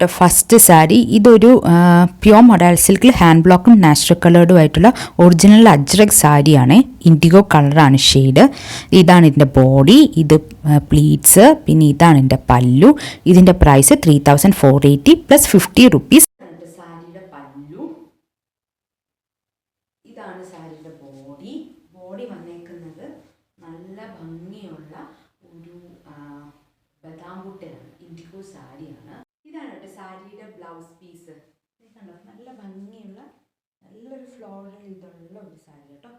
കേട്ടോ ഫസ്റ്റ് സാരി. ഇതൊരു pure modal സിൽക്കിൽ ഹാൻഡ് ബ്ലോക്കും നാച്ചുറൽ കളേർഡും ആയിട്ടുള്ള ഒറിജിനൽ അജ്രക് സാരിയാണ്. ഇൻഡിഗോ കളറാണ് ഷെയ്ഡ്. ഇതാണ് ഇതിൻ്റെ ബോഡി, ഇത് പ്ലീറ്റ്സ്, പിന്നെ ഇതാണ് ഇതിൻ്റെ പല്ലു. ഇതിൻ്റെ പ്രൈസ് 3480 പ്ലസ് 50 റുപ്പീസ്. സാരിയുടെ പല്ലു ഇതാണ്. സാരിയുടെ ബോഡി വന്നേക്കുന്നത് നല്ല ഭംഗിയുള്ള ഒരു ബദാംബുട്ടയാണ്, ഇൻഡിഗോ സാരിയാണ്. ഇതാണ് കേട്ടോ സാരിയുടെ ബ്ലൗസ് പീസ്. കണ്ടോ, നല്ല ഭംഗിയുള്ള നല്ലൊരു ഫ്ലോറൽ ഇതുള്ള ഒരു സാരി കേട്ടോ.